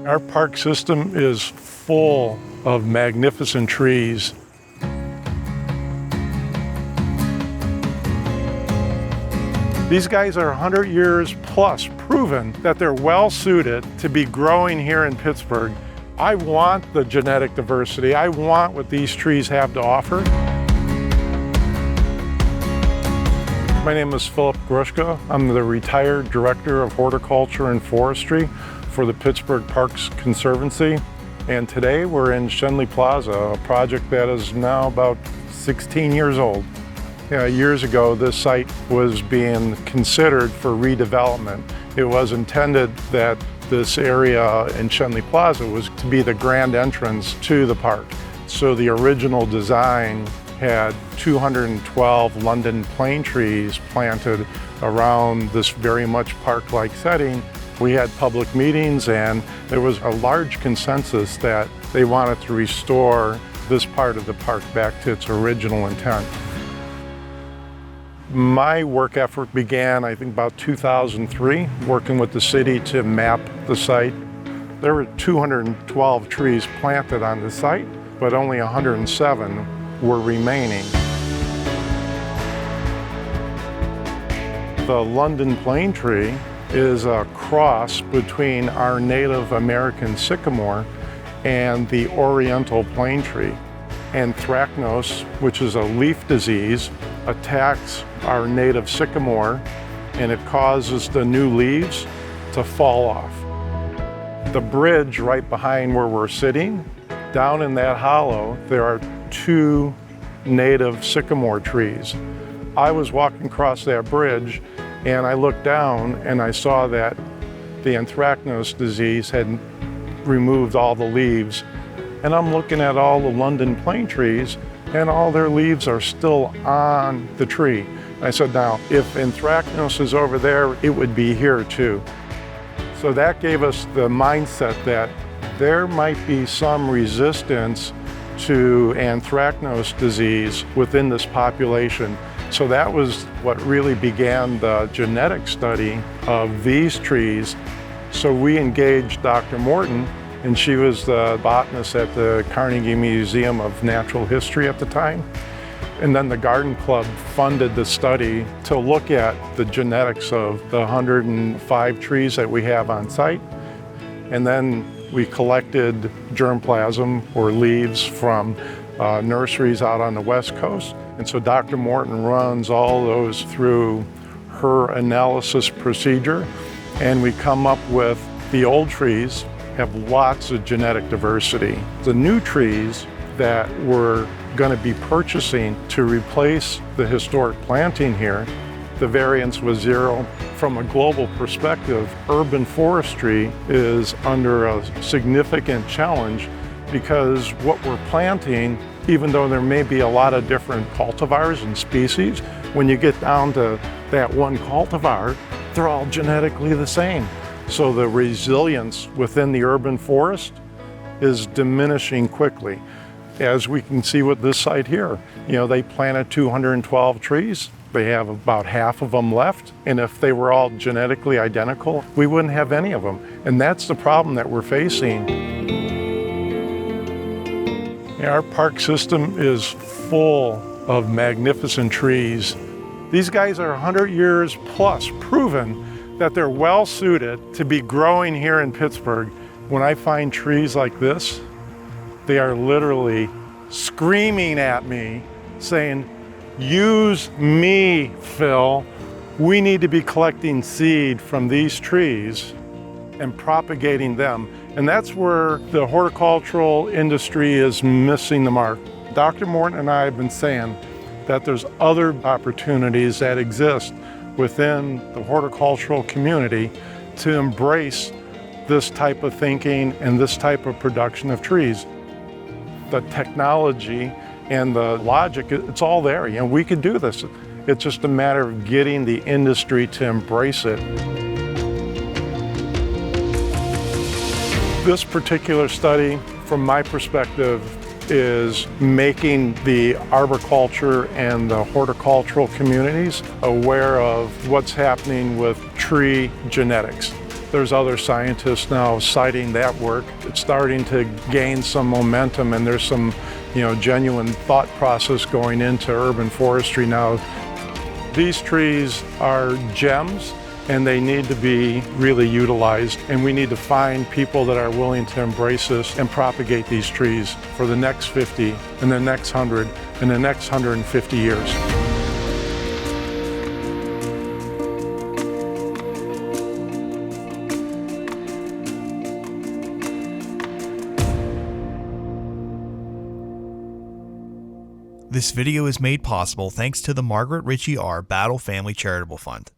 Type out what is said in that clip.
Our park system is full of magnificent trees. These guys are 100 years plus proven that they're well suited to be growing here in Pittsburgh. I want the genetic diversity. I want what these trees have to offer. My name is Philip Gruszka. I'm the retired Director of Horticulture and Forestry for the Pittsburgh Parks Conservancy. And today we're in Schenley Plaza, a project that is now about 16 years old. Years ago, this site was being considered for redevelopment. It was intended that this area in Schenley Plaza was to be the grand entrance to the park. So the original design had 212 London plane trees planted around this very much park-like setting. We had public meetings and there was a large consensus that they wanted to restore this part of the park back to its original intent. My work effort began, I think, about 2003, working with the city to map the site. There were 212 trees planted on the site, but only 107 were remaining. The London plane tree is a cross between our Native American sycamore and the Oriental plane tree. Anthracnose, which is a leaf disease, attacks our native sycamore and it causes the new leaves to fall off. The bridge right behind where we're sitting, down in that hollow, there are 2 native sycamore trees. I was walking across that bridge and I looked down and I saw that the anthracnose disease had removed all the leaves. And I'm looking at all the London plane trees and all their leaves are still on the tree. I said, now, if anthracnose is over there, it would be here too. So that gave us the mindset that there might be some resistance to anthracnose disease within this population. So that was what really began the genetic study of these trees. So we engaged Dr. Morton, and she was the botanist at the Carnegie Museum of Natural History at the time. And then the Garden Club funded the study to look at the genetics of the 105 trees that we have on site. And then we collected germplasm or leaves from nurseries out on the West Coast. And so Dr. Morton runs all those through her analysis procedure. And we come up with the old trees have lots of genetic diversity. The new trees that we're going to be purchasing to replace the historic planting here, the variance was 0. From a global perspective, urban forestry is under a significant challenge because what we're planting, even though there may be a lot of different cultivars and species, when you get down to that one cultivar, they're all genetically the same. So the resilience within the urban forest is diminishing quickly. As we can see with this site here, they planted 212 trees. They have about half of them left. And if they were all genetically identical, we wouldn't have any of them. And that's the problem that we're facing. Our park system is full of magnificent trees. These guys are 100 years plus proven that they're well suited to be growing here in Pittsburgh. When I find trees like this, they are literally screaming at me, saying, use me, Phil. We need to be collecting seed from these trees and propagating them. And that's where the horticultural industry is missing the mark. Dr. Morton and I have been saying that there's other opportunities that exist within the horticultural community to embrace this type of thinking and this type of production of trees. The technology and the logic, it's all there. We could do this. It's just a matter of getting the industry to embrace it. This particular study, from my perspective, is making the arboriculture and the horticultural communities aware of what's happening with tree genetics. There's other scientists now citing that work. It's starting to gain some momentum, and there's some, genuine thought process going into urban forestry now. These trees are gems, and they need to be really utilized, and we need to find people that are willing to embrace this and propagate these trees for the next 50 and the next 100 and the next 150 years. This video is made possible thanks to the Margaret Ritchie R. Battle Family Charitable Fund.